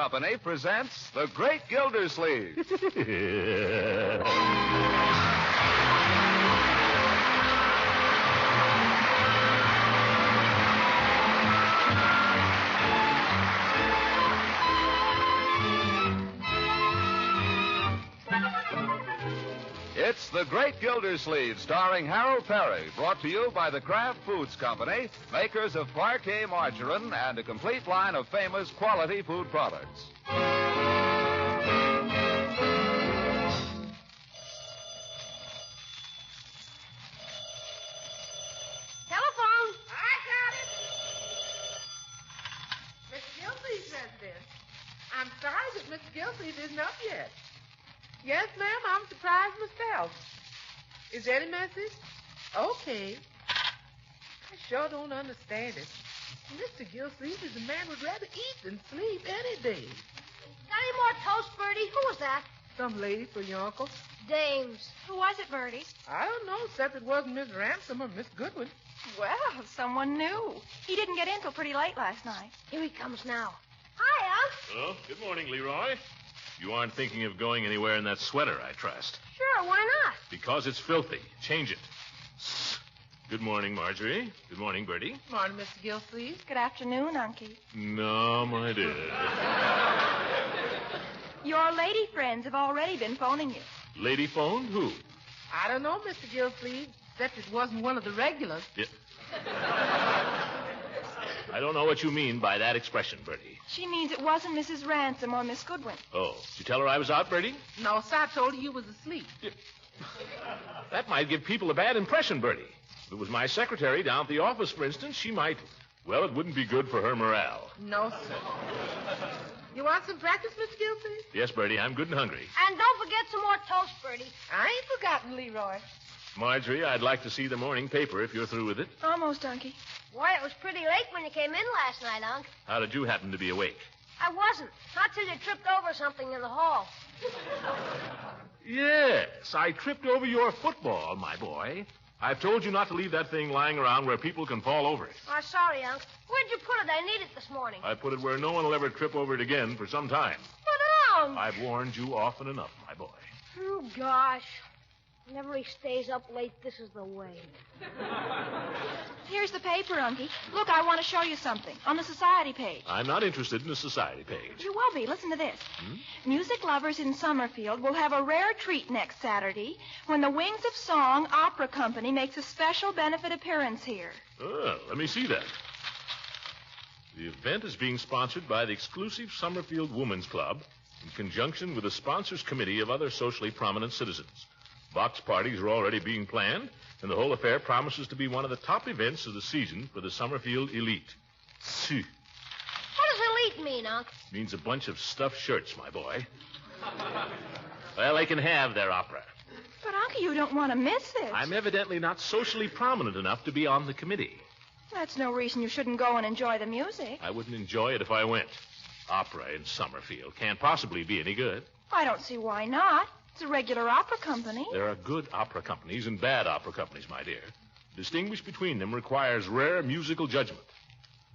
Company presents The Great Gildersleeve. It's The Great Gildersleeve, starring Harold Perry, brought to you by the Kraft Foods Company, makers of Parquet margarine and a complete line of famous quality food products. Telephone. I got it. Mr. Gildersleeve's residence. I'm sorry that Mr. Gildersleeve isn't up yet. Yes, ma'am, I'm surprised myself. Is there any message? Okay. I sure don't understand it. Mr. Gildersleeve is a man who'd rather eat than sleep any day. Got any more toast, Bertie? Who was that? Some lady for your uncle. Dames. Who was it, Bertie? I don't know, except it wasn't Miss Ransom or Miss Goodwin. Well, someone new. He didn't get in till pretty late last night. Here he comes now. Hi, Unc. Oh, good morning, Leroy. You aren't thinking of going anywhere in that sweater, I trust. Sure, why not? Because it's filthy. Change it. Good morning, Marjorie. Good morning, Bertie. Morning, Mr. Gildersleeve. Good afternoon, Unky. No, my dear. Your lady friends have already been phoning you. Lady phone? Who? I don't know, Mr. Gildersleeve, except it wasn't one of the regulars. Yeah. I don't know what you mean by that expression, Bertie. She means it wasn't Mrs. Ransom or Miss Goodwin. Oh, did you tell her I was out, Bertie? No, sir, I told her you was asleep. Yeah. That might give people a bad impression, Bertie. If it was my secretary down at the office, for instance, she might... Well, it wouldn't be good for her morale. No, sir. You want some practice, Mr. Gildersleeve? Yes, Bertie, I'm good and hungry. And don't forget some more toast, Bertie. I ain't forgotten, Leroy. Marjorie, I'd like to see the morning paper if you're through with it. Almost, Unky. Why, it was pretty late when you came in last night, Unc. How did you happen to be awake? I wasn't. Not till you tripped over something in the hall. Yes, I tripped over your football, my boy. I've told you not to leave that thing lying around where people can fall over it. Oh, sorry, Unc. Where'd you put it? I need it this morning. I put it where no one will ever trip over it again for some time. Put it on. I've warned you often enough, my boy. Oh, gosh. Whenever he stays up late, this is the way. Here's the paper, Unky. Look, I want to show you something. On the society page. I'm not interested in the society page. You will be. Listen to this. Music lovers in Summerfield will have a rare treat next Saturday when the Wings of Song Opera Company makes a special benefit appearance here. Oh, let me see that. The event is being sponsored by the exclusive Summerfield Women's Club in conjunction with the sponsors committee of other socially prominent citizens. Box parties are already being planned, and the whole affair promises to be one of the top events of the season for the Summerfield elite. What does elite mean, Unc? Means a bunch of stuffed shirts, my boy. Well, they can have their opera. But, Unky, you don't want to miss this. I'm evidently not socially prominent enough to be on the committee. That's no reason you shouldn't go and enjoy the music. I wouldn't enjoy it if I went. Opera in Summerfield can't possibly be any good. I don't see why not. It's a regular opera company. There are good opera companies and bad opera companies, my dear. To distinguish between them requires rare musical judgment.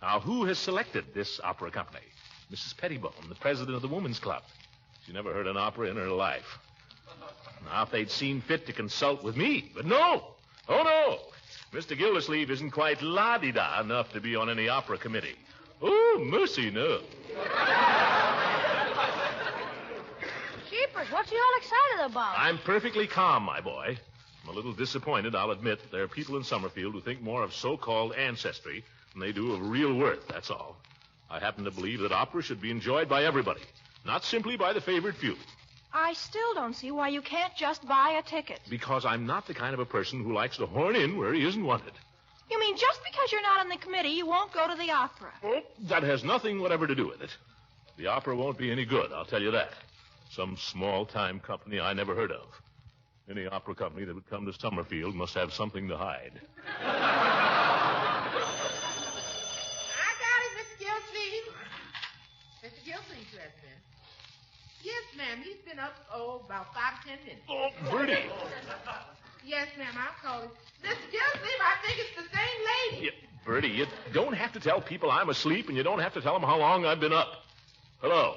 Now, who has selected this opera company? Mrs. Pettibone, the president of the Women's Club. She never heard an opera in her life. Now, if they'd seen fit to consult with me, but no. Oh, no. Mr. Gildersleeve isn't quite la-di-da enough to be on any opera committee. Oh, mercy, no. Jeepers, what's he all excited about? I'm perfectly calm, my boy. I'm a little disappointed, I'll admit, that there are people in Summerfield who think more of so-called ancestry than they do of real worth, that's all. I happen to believe that opera should be enjoyed by everybody, not simply by the favored few. I still don't see why you can't just buy a ticket. Because I'm not the kind of a person who likes to horn in where he isn't wanted. You mean just because you're not on the committee, you won't go to the opera? Oh, that has nothing whatever to do with it. The opera won't be any good, I'll tell you that. Some small-time company I never heard of. Any opera company that would come to Summerfield must have something to hide. I got it, Mr. Gildersleeve. Mr. Gildersleeve's resident. Yes, ma'am. He's been up, about 5 or 10 minutes. Oh, Bertie. Yes, ma'am. I'll call him. Mr. Gildersleeve, I think it's the same lady. Bertie, you don't have to tell people I'm asleep, and you don't have to tell them how long I've been up. Hello.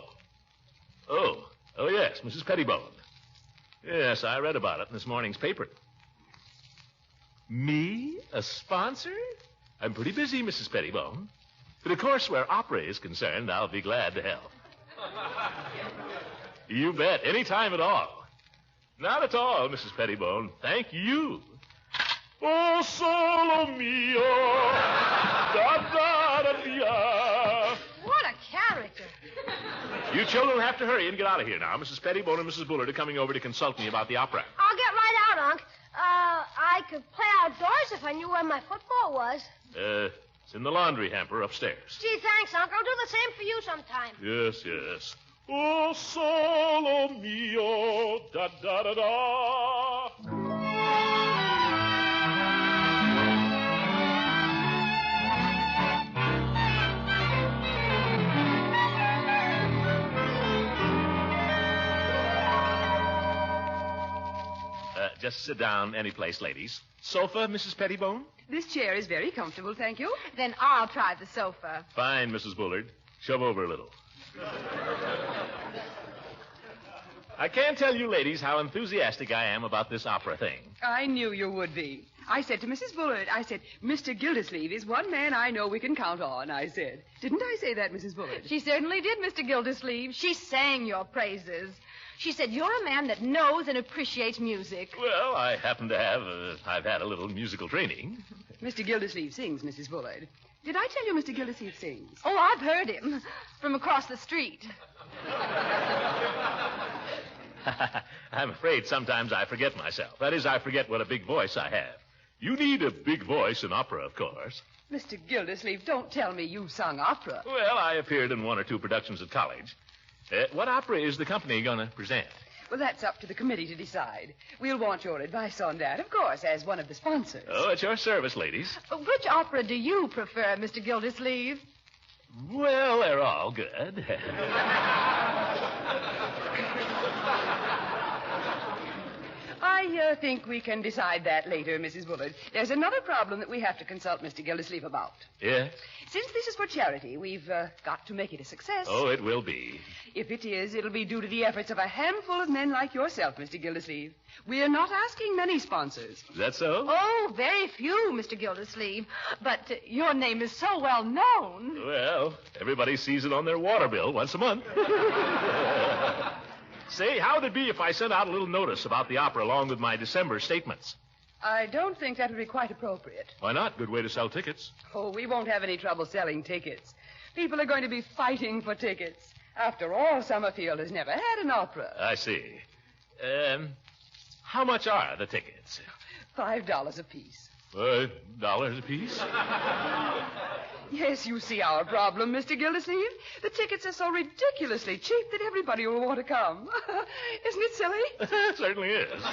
Oh, yes, Mrs. Pettibone. Yes, I read about it in this morning's paper. Me? A sponsor? I'm pretty busy, Mrs. Pettibone. But, of course, where opera is concerned, I'll be glad to help. You bet. Any time at all. Not at all, Mrs. Pettibone. Thank you. Oh, solo mio. Da, da, da, da. What a character. You children have to hurry and get out of here now. Mrs. Pettibone and Mrs. Bullard are coming over to consult me about the opera. I'll get right out, Unc. I could play outdoors if I knew where my football was. It's in the laundry hamper upstairs. Gee, thanks, Unc. I'll do the same for you sometime. Yes, yes. Oh, solo mio, da, da, da, da. Just sit down any place, ladies. Sofa, Mrs. Pettibone? This chair is very comfortable, thank you. Then I'll try the sofa. Fine, Mrs. Bullard. Shove over a little. I can't tell you ladies how enthusiastic I am about this opera thing. I knew you would be. I said to Mrs. Bullard, Mr. Gildersleeve is one man I know we can count on, I said. Didn't I say that, Mrs. Bullard? She certainly did, Mr. Gildersleeve. She sang your praises. She said you're a man that knows and appreciates music. Well, I happen to have. I've had a little musical training. Mr. Gildersleeve sings, Mrs. Bullard. Did I tell you Mr. Gildersleeve sings? Oh, I've heard him from across the street. I'm afraid sometimes I forget myself. That is, I forget what a big voice I have. You need a big voice in opera, of course. Mr. Gildersleeve, don't tell me you sung opera. Well, I appeared in one or two productions at college. What opera is the company going to present? Well, that's up to the committee to decide. We'll want your advice on that, of course, as one of the sponsors. Oh, at your service, ladies. Which opera do you prefer, Mr. Gildersleeve? Well, they're all good. I think we can decide that later, Mrs. Bullard. There's another problem that we have to consult Mr. Gildersleeve about. Yes? Since this is for charity, we've got to make it a success. Oh, it will be. If it is, it'll be due to the efforts of a handful of men like yourself, Mr. Gildersleeve. We're not asking many sponsors. Is that so? Oh, very few, Mr. Gildersleeve. But your name is so well known. Well, everybody sees it on their water bill once a month. Say, how would it be if I sent out a little notice about the opera along with my December statements? I don't think that would be quite appropriate. Why not? Good way to sell tickets. Oh, we won't have any trouble selling tickets. People are going to be fighting for tickets. After all, Summerfield has never had an opera. I see. How much are the tickets? $5 apiece. $5 apiece? Yes, you see our problem, Mr. Gildersleeve. The tickets are so ridiculously cheap that everybody will want to come. Isn't it silly? It certainly is.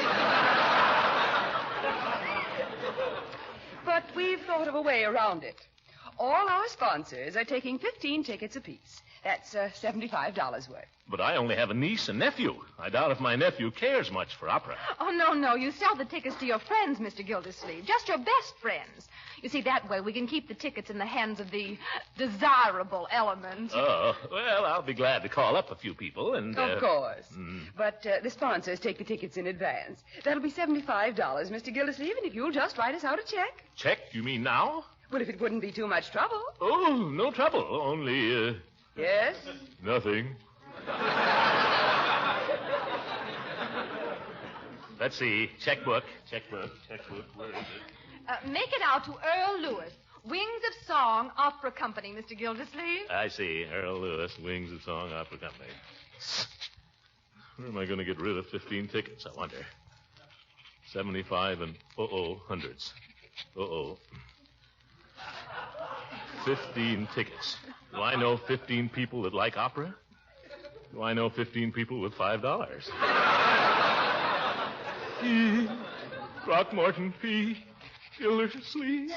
But we've thought of a way around it. All our sponsors are taking 15 tickets apiece. That's $75 worth. But I only have a niece and nephew. I doubt if my nephew cares much for opera. Oh, no. You sell the tickets to your friends, Mr. Gildersleeve. Just your best friends. You see, that way we can keep the tickets in the hands of the desirable element. Oh, well, I'll be glad to call up a few people and... Of course. But the sponsors take the tickets in advance. That'll be $75, Mr. Gildersleeve, and if you'll just write us out a check. Check? You mean now? Well, if it wouldn't be too much trouble. Oh, no trouble. Only, Yes? nothing. Let's see. Checkbook. Where is it? Make it out to Earl Lewis, Wings of Song Opera Company, Mr. Gildersleeve. I see. Earl Lewis, Wings of Song Opera Company. Where am I going to get rid of 15 tickets, I wonder? 75 and hundreds. 15 tickets. Do I know 15 people that like opera? Do I know 15 people with $5? P. Throckmorton P. Gildersleeve.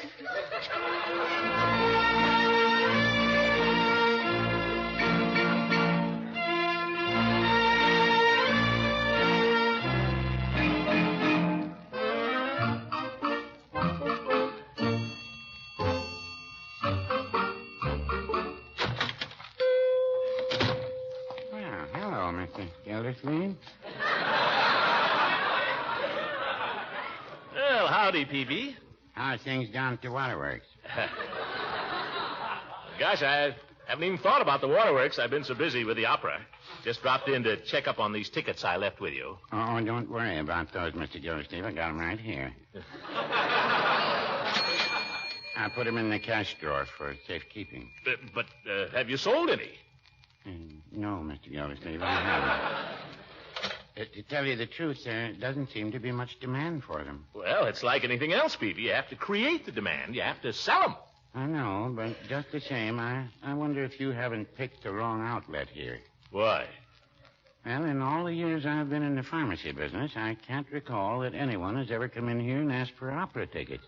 Gildersleeve. Well, howdy, Peavy. How's things down at the waterworks? Gosh, I haven't even thought about the waterworks. I've been so busy with the opera. Just dropped in to check up on these tickets I left with you. Oh, don't worry about those, Mr. Gildersleeve. I got them right here. I put them in the cash drawer for safekeeping. But have you sold any? No, Mr. Gildersleeve, I haven't. To tell you the truth, there doesn't seem to be much demand for them. Well, it's like anything else, Peavy. You have to create the demand. You have to sell them. I know, but just the same, I wonder if you haven't picked the wrong outlet here. Why? Well, in all the years I've been in the pharmacy business, I can't recall that anyone has ever come in here and asked for opera tickets.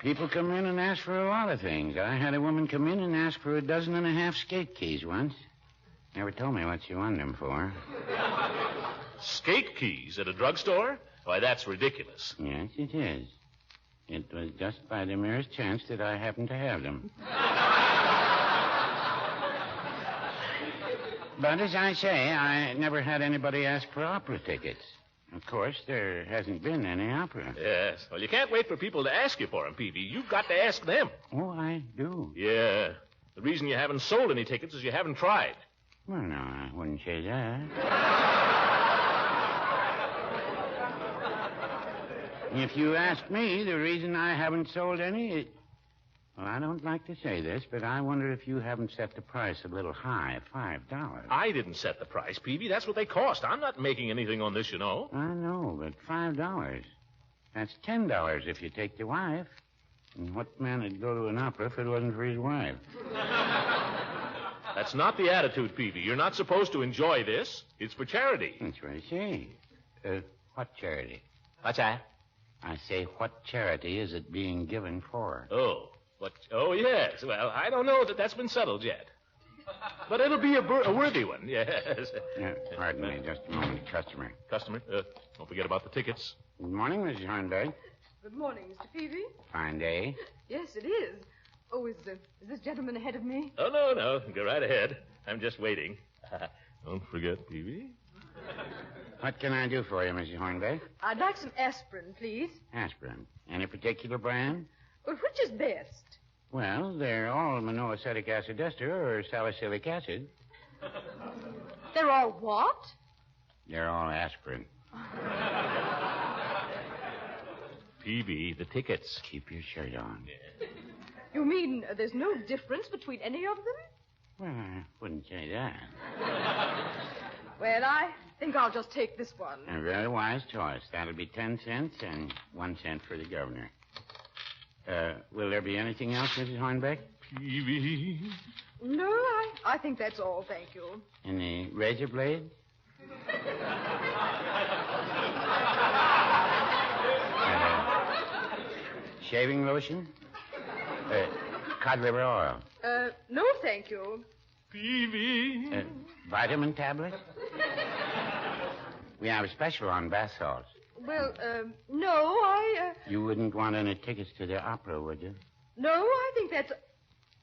People come in and ask for a lot of things. I had a woman come in and ask for 12.5 skate keys once. Never told me what she wanted them for. Skate keys at a drugstore? Why, that's ridiculous. Yes, it is. It was just by the merest chance that I happened to have them. But as I say, I never had anybody ask for opera tickets. Of course, there hasn't been any opera. Yes. Well, you can't wait for people to ask you for them, Peavy. You've got to ask them. Oh, I do. Yeah. The reason you haven't sold any tickets is you haven't tried. Well, no, I wouldn't say that. If you ask me, the reason I haven't sold any, well, I don't like to say this, but I wonder if you haven't set the price a little high, $5. I didn't set the price, Peavy. That's what they cost. I'm not making anything on this, you know. I know, but $5. That's $10 if you take the wife. And what man would go to an opera if it wasn't for his wife? That's not the attitude, Peavy. You're not supposed to enjoy this. It's for charity. That's what I say. What charity? What's that? I say, what charity is it being given for? Oh, what? Oh, yes. Well, I don't know that that's been settled yet. But it'll be a worthy one, yes. Pardon me, just a moment. Customer. Customer? Don't forget about the tickets. Good morning, Mrs. Hornberg. Good morning, Mr. Peavy. Fine day. Yes, it is. Oh, is this gentleman ahead of me? Oh, no. Go right ahead. I'm just waiting. Don't forget, Peavy. What can I do for you, Mrs. Hornberg? I'd like some aspirin, please. Aspirin. Any particular brand? Well, which is best? Well, they're all monoacetic acid ester or salicylic acid. They're all what? They're all aspirin. Peavy, the tickets. Keep your shirt on. You mean there's no difference between any of them? Well, I wouldn't say that. Well, I think I'll just take this one. A very wise choice. That'll be 10 cents and 1 cent for the governor. Will there be anything else, Mrs. Hornbeck? Peavy. No, I think that's all, thank you. Any razor blades? Shaving lotion? Cod liver oil? No, thank you. Peavy. Vitamin tablet? We have a special on bath salts. Well, no, You wouldn't want any tickets to the opera, would you? No, I think that's...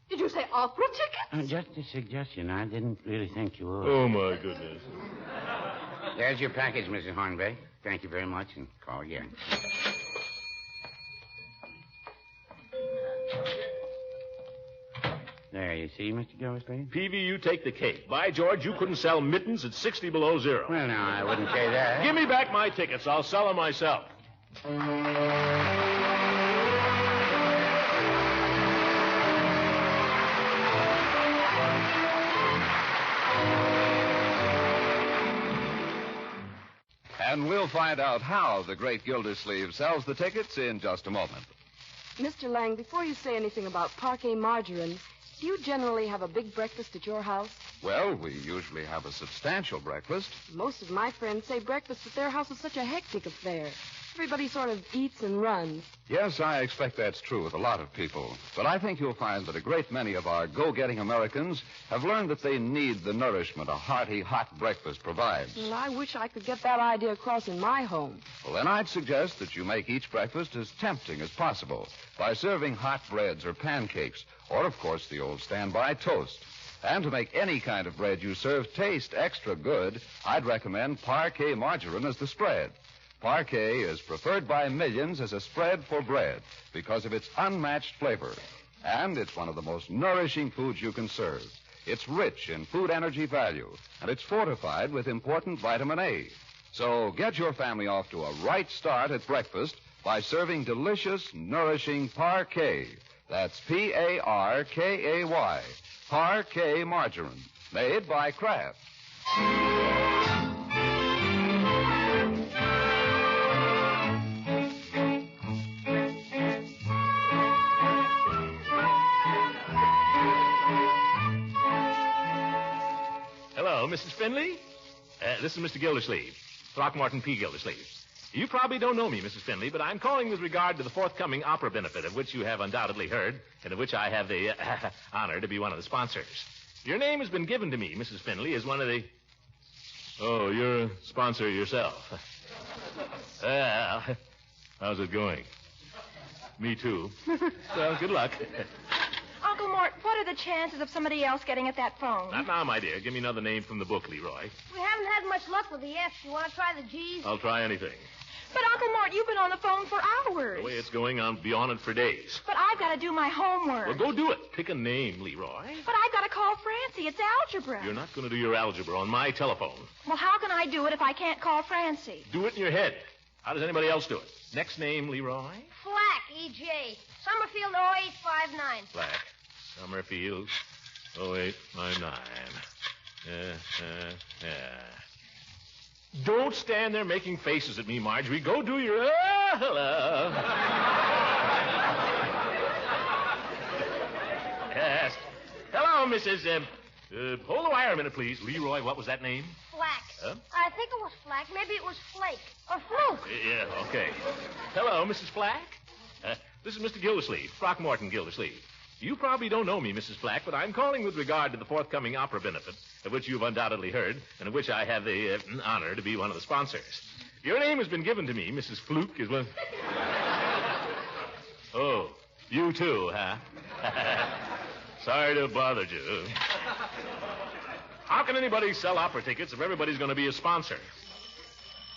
Did you say opera tickets? Just a suggestion. I didn't really think you would. Oh, my goodness. There's your package, Mrs. Hornbeck. Thank you very much, and call again. There, you see, Mr. Gildersleeve? Peavy, you take the cake. By George, you couldn't sell mittens at 60 below zero. Well, no, I wouldn't say that. Give me back my tickets. I'll sell them myself. And we'll find out how the great Gildersleeve sells the tickets in just a moment. Mr. Lang, before you say anything about parquet margarine, do you generally have a big breakfast at your house? Well, we usually have a substantial breakfast. Most of my friends say breakfast at their house is such a hectic affair. Everybody sort of eats and runs. Yes, I expect that's true with a lot of people. But I think you'll find that a great many of our go-getting Americans have learned that they need the nourishment a hearty, hot breakfast provides. Well, I wish I could get that idea across in my home. Well, then I'd suggest that you make each breakfast as tempting as possible by serving hot breads or pancakes, or, of course, the old standby toast. And to make any kind of bread you serve taste extra good, I'd recommend Parquet margarine as the spread. Parquet is preferred by millions as a spread for bread because of its unmatched flavor. And it's one of the most nourishing foods you can serve. It's rich in food energy value, and it's fortified with important vitamin A. So get your family off to a right start at breakfast by serving delicious, nourishing Parquet. That's Parkay. Parquet margarine, made by Kraft. Hello, Mrs. Finley. This is Mr. Gildersleeve, Throckmorton P. Gildersleeve. You probably don't know me, Mrs. Finley, but I'm calling with regard to the forthcoming opera benefit, of which you have undoubtedly heard, and of which I have the honor to be one of the sponsors. Your name has been given to me, Mrs. Finley, as one of the... Oh, you're a sponsor yourself. Well, how's it going? Me too. Well, good luck. Uncle Mort, what are the chances of somebody else getting at that phone? Not now, my dear. Give me another name from the book, Leroy. We haven't had much luck with the F's. You want to try the G's? I'll try anything. But, Uncle Mort, you've been on the phone for hours. The way it's going, I'll be on it for days. But I've got to do my homework. Well, go do it. Pick a name, Leroy. But I've got to call Francie. It's algebra. You're not going to do your algebra on my telephone. Well, how can I do it if I can't call Francie? Do it in your head. How does anybody else do it? Next name, Leroy? Flack, E.J. Summerfield 0859. Black. Summerfield 0859. Don't stand there making faces at me, Marjorie. Go do your... hello. Yes. Hello, Mrs. Hold the wire a minute, please. Leroy, what was that name? Flack. Huh? I think it was Flack. Maybe it was Flake. Or Fluke. Yeah, okay. Hello, Mrs. Flack. This is Mr. Gildersleeve, Throckmorton Gildersleeve. You probably don't know me, Mrs. Flack, but I'm calling with regard to the forthcoming opera benefit, of which you've undoubtedly heard, and of which I have the honor to be one of the sponsors. Your name has been given to me. Mrs. Fluke is one... Oh, you too, huh? Sorry to have bothered you. How can anybody sell opera tickets if everybody's going to be a sponsor?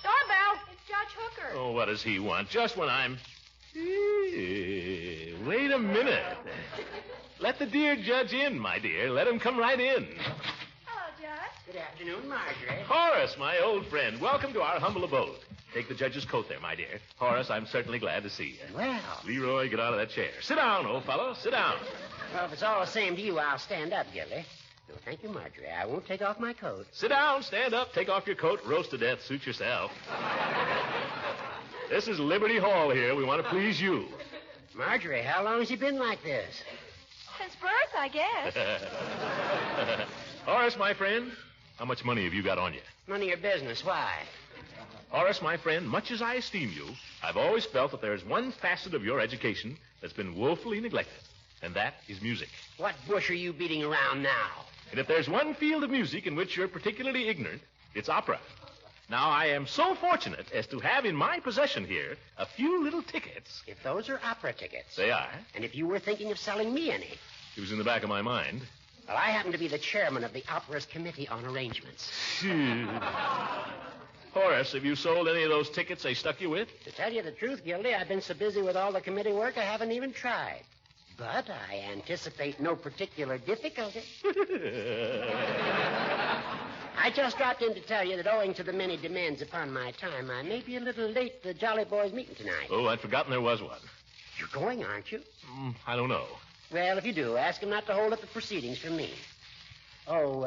Doorbell. It's Judge Hooker. Oh, what does he want? Just when I'm... Wait a minute. Let the dear judge in, my dear. Let him come right in. Hello, Judge. Good afternoon, Marjorie. Horace, my old friend, welcome to our humble abode. Take the judge's coat there, my dear. Horace, I'm certainly glad to see you. Well. Leroy, get out of that chair. Sit down, old fellow. Sit down. Well, if it's all the same to you, I'll stand up, Gildy. No, thank you, Marjorie. I won't take off my coat. Sit down, stand up, take off your coat, roast to death, suit yourself. This is Liberty Hall here. We want to please you. Marjorie, how long has he been like this? Since birth, I guess. Horace, my friend, how much money have you got on you? None of your business. Why? Horace, my friend, much as I esteem you, I've always felt that there's one facet of your education that's been woefully neglected, and that is music. What bush are you beating around now? And if there's one field of music in which you're particularly ignorant, it's opera. Now, I am so fortunate as to have in my possession here a few little tickets. If those are opera tickets. They are. And if you were thinking of selling me any. It was in the back of my mind. Well, I happen to be the chairman of the opera's committee on arrangements. Horace, have you sold any of those tickets they stuck you with? To tell you the truth, Gildy, I've been so busy with all the committee work I haven't even tried. But I anticipate no particular difficulty. I just dropped in to tell you that owing to the many demands upon my time, I may be a little late for the Jolly Boys meeting tonight. Oh, I'd forgotten there was one. You're going, aren't you? I don't know. Well, if you do, ask him not to hold up the proceedings from me. Oh,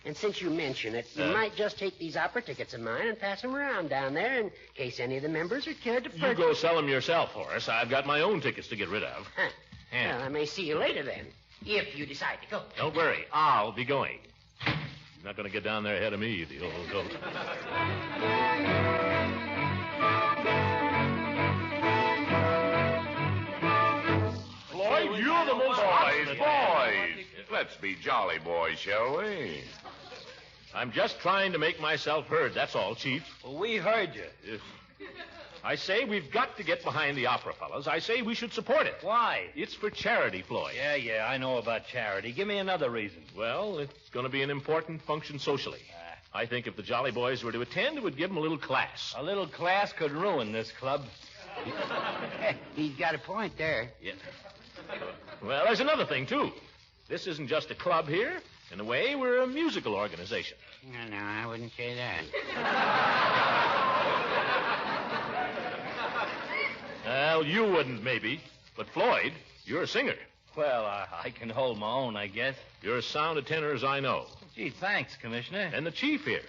and since you mention it, you might just take these opera tickets of mine and pass them around down there in case any of the members are cared to purchase. You go sell them yourself, Horace. I've got my own tickets to get rid of. Huh. Well, I may see you later then, if you decide to go. Don't worry. I'll be going. You're not going to get down there ahead of me, the old goat. Floyd, you're the most... Boys. Let's be jolly boys, shall we? I'm just trying to make myself heard, that's all, Chief. Well, we heard you. I say we've got to get behind the opera, fellas. I say we should support it. Why? It's for charity, Floyd. Yeah, I know about charity. Give me another reason. Well, it's going to be an important function socially. I think if the Jolly Boys were to attend, it would give them a little class. A little class could ruin this club. He's got a point there. Yeah. Well, there's another thing, too. This isn't just a club here. In a way, we're a musical organization. No, I wouldn't say that. Well, you wouldn't, maybe. But, Floyd, you're a singer. Well, I can hold my own, I guess. You're as sound a tenor as I know. Gee, thanks, Commissioner. And the chief here.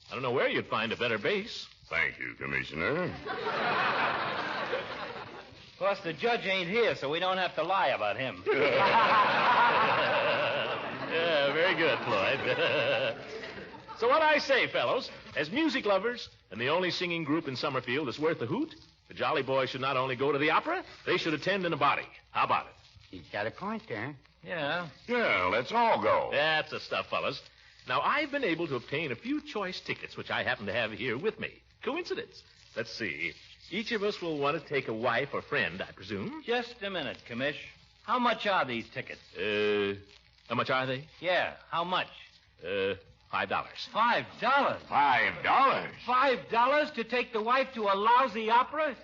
I don't know where you'd find a better bass. Thank you, Commissioner. Of course, the judge ain't here, so we don't have to lie about him. Yeah, very good, Floyd. So what I say, fellows, as music lovers and the only singing group in Summerfield that's worth a hoot, the Jolly Boys should not only go to the opera, they should attend in a body. How about it? He's got a point there. Yeah. Yeah, let's all go. That's the stuff, fellas. Now, I've been able to obtain a few choice tickets, which I happen to have here with me. Coincidence. Let's see. Each of us will want to take a wife or friend, I presume. Just a minute, Commish. How much are these tickets? How much are they? Yeah, how much? $5. $5. $5? $5 to take the wife to a lousy opera?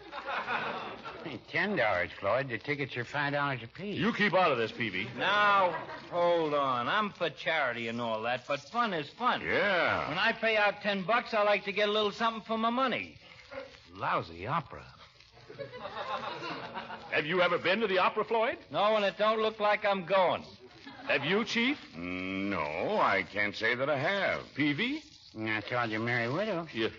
$10, Floyd. The tickets are $5 apiece. You keep out of this, Peavy. Now, hold on. I'm for charity and all that, but fun is fun. Yeah. When I pay out $10, I like to get a little something for my money. Lousy opera. Have you ever been to the opera, Floyd? No, and it don't look like I'm going. Have you, Chief? No, I can't say that I have. Peavy? I told you, Merry Widow. Yeah.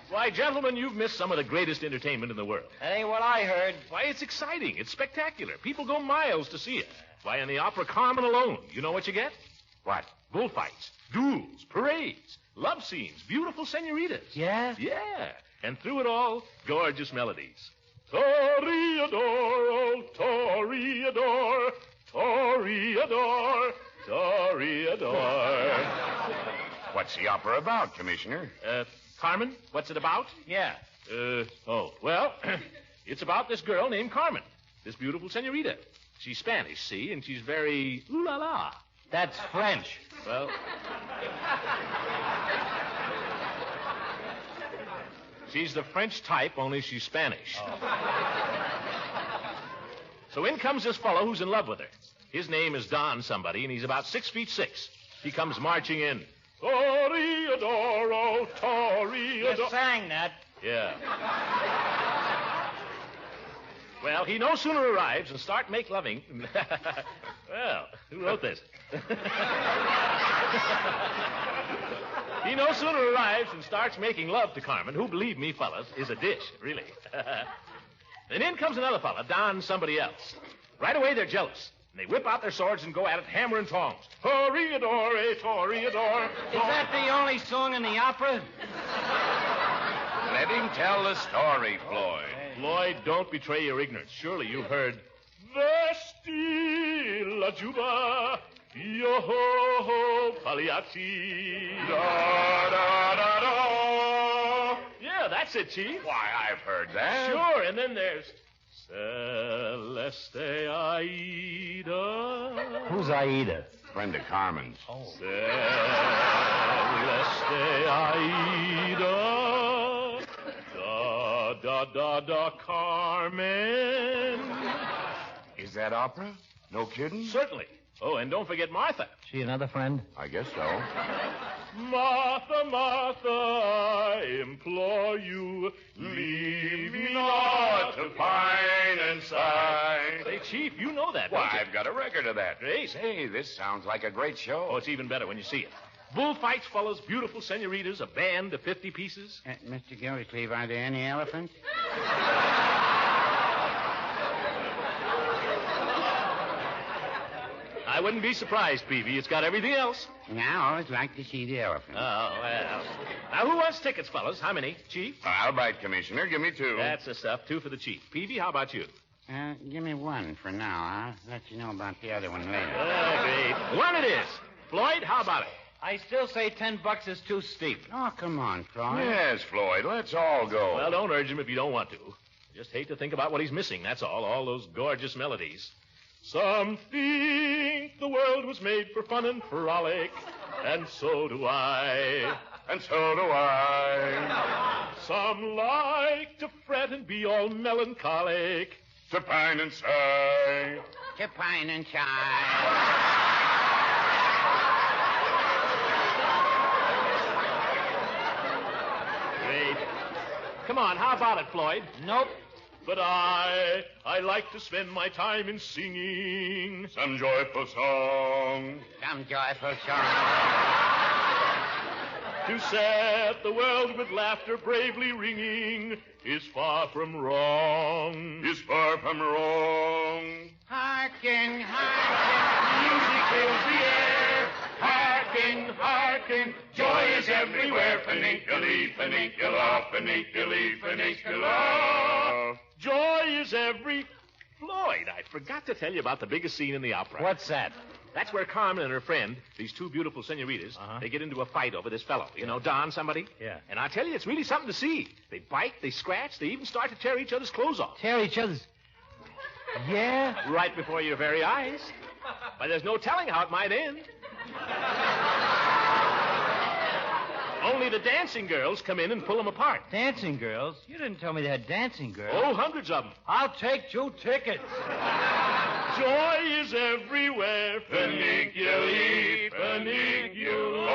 Why, gentlemen, you've missed some of the greatest entertainment in the world. That ain't what I heard. Why, it's exciting. It's spectacular. People go miles to see it. Why, in the opera Carmen alone, you know what you get? What? Bullfights, duels, parades, love scenes, beautiful senoritas. Yeah? Yeah. And through it all, gorgeous melodies. Toreador, oh, Toreador, Toreador, Toreador. What's the opera about, Commissioner? Carmen, what's it about? Yeah. Well, it's about this girl named Carmen, this beautiful senorita. She's Spanish, see, and she's very ooh-la-la. That's French. Well, she's the French type, only she's Spanish. Oh. So in comes this fellow who's in love with her. His name is Don somebody, and he's about 6'6". He comes marching in. Toreador, oh, Toreador. You sang that. Yeah. Well, he no sooner arrives and start make loving. Well, who wrote this? He no sooner arrives and starts making love to Carmen, who, believe me, fellas, is a dish, really. Then in comes another fella, Don somebody else. Right away, they're jealous. And they whip out their swords and go at it hammer and tongs. Toreador, Toreador. Is that the only song in the opera? Let him tell the story, Floyd. Floyd, don't betray your ignorance. Surely you've heard... Vesti la juba, yo-ho-ho, pagliacci. Da-da-da-da. Yeah, that's it, Chief. Why, I've heard that. Sure, and then there's... Celeste Aida. Who's Aida? Friend of Carmen's. Oh. Celeste Aida. Da, Carmen. Is that opera? No kidding? Certainly. Oh, and don't forget Martha. She another friend? I guess so. Martha, Martha, I implore you, leave me not to pine and sigh. Say, Chief, you know that, don't Why, you? I've got a record of that. Great. Say, this sounds like a great show. Oh, it's even better when you see it. Bullfights, fellas, beautiful senoritas, a band of 50 pieces. Mr. Gildersleeve, are there any elephants? I wouldn't be surprised, Peavy. It's got everything else. Now, I always like to see the elephant. Oh, well. Now, who wants tickets, fellas? How many? Chief? I'll bite, Commissioner. Give me 2. That's the stuff. 2 for the chief. Peavy, how about you? Give me 1 for now. I'll let you know about the other one later. Great. 1 it is. Floyd, how about it? I still say $10 is too steep. Oh, come on, Floyd. Yes, Floyd, let's all go. Well, don't urge him if you don't want to. I just hate to think about what he's missing, that's all those gorgeous melodies. Some think the world was made for fun and frolic, and so do I. And so do I. Some like to fret and be all melancholic. To pine and sigh. To pine and sigh. Great. Come on, how about it, Floyd? Nope. But I like to spend my time in singing. Some joyful song. Some joyful song. To set the world with laughter bravely ringing is far from wrong. Is far from wrong. Hearken, hearken, Music fills the air. Hearken, hearken, joy is everywhere. Funiculate, funicula, funiculi, funicula. Joy is every... Floyd, I forgot to tell you about the biggest scene in the opera. What's that? That's where Carmen and her friend, these two beautiful senoritas, they get into a fight over this fellow. You know, Don somebody? Yeah. And I tell you, it's really something to see. They bite, they scratch, they even start to tear each other's clothes off. Tear each other's... Yeah? Right before your very eyes. But there's no telling how it might end. Only the dancing girls come in and pull them apart. Dancing girls? You didn't tell me they had dancing girls. Oh, hundreds of them. I'll take 2 tickets. Joy is everywhere. Funiculi, funicula.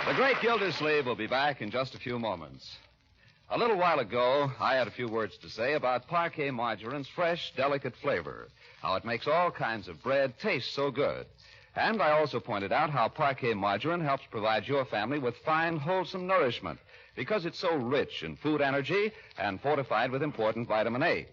The great Gildersleeve will be back in just a few moments. A little while ago, I had a few words to say about parquet margarine's fresh, delicate flavor, how it makes all kinds of bread taste so good. And I also pointed out how parquet margarine helps provide your family with fine, wholesome nourishment because it's so rich in food energy and fortified with important vitamin A.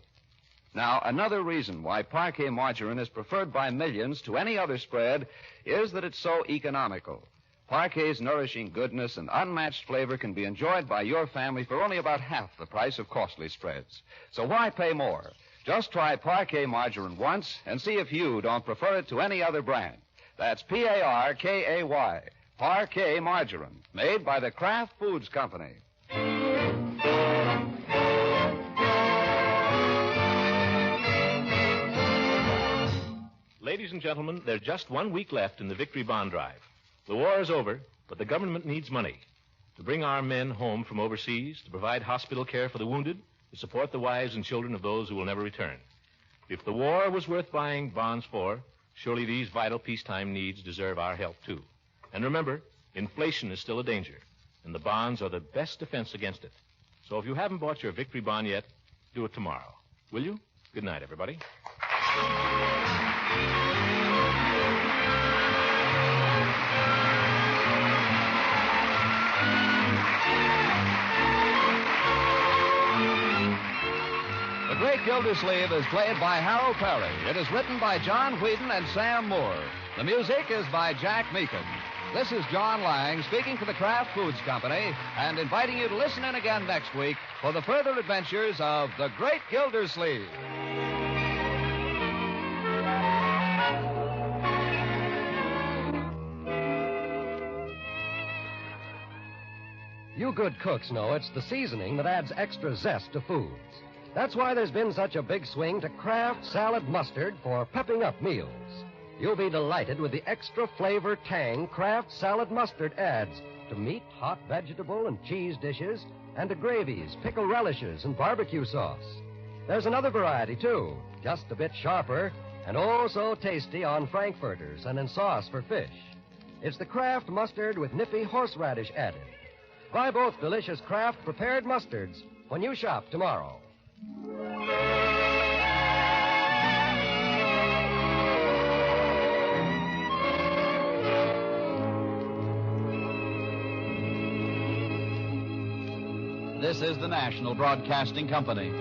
Now, another reason why parquet margarine is preferred by millions to any other spread is that it's so economical. Parquet's nourishing goodness and unmatched flavor can be enjoyed by your family for only about half the price of costly spreads. So why pay more? Just try Parquet margarine once and see if you don't prefer it to any other brand. That's Parkay, Parquet margarine, made by the Kraft Foods Company. Ladies and gentlemen, there's just 1 week left in the Victory Bond Drive. The war is over, but the government needs money to bring our men home from overseas, to provide hospital care for the wounded, to support the wives and children of those who will never return. If the war was worth buying bonds for, surely these vital peacetime needs deserve our help, too. And remember, inflation is still a danger, and the bonds are the best defense against it. So if you haven't bought your Victory Bond yet, do it tomorrow. Will you? Good night, everybody. The Great Gildersleeve is played by Harold Perry. It is written by John Whedon and Sam Moore. The music is by Jack Meakin. This is John Lang speaking for the Kraft Foods Company and inviting you to listen in again next week for the further adventures of the Great Gildersleeve. You good cooks know it's the seasoning that adds extra zest to foods. That's why there's been such a big swing to Kraft Salad Mustard for pepping up meals. You'll be delighted with the extra flavor tang Kraft Salad Mustard adds to meat, hot vegetable, and cheese dishes, and to gravies, pickle relishes, and barbecue sauce. There's another variety, too, just a bit sharper, and oh so tasty on frankfurters and in sauce for fish. It's the Kraft Mustard with nippy horseradish added. Buy both delicious Kraft prepared mustards when you shop tomorrow. This is the National Broadcasting Company.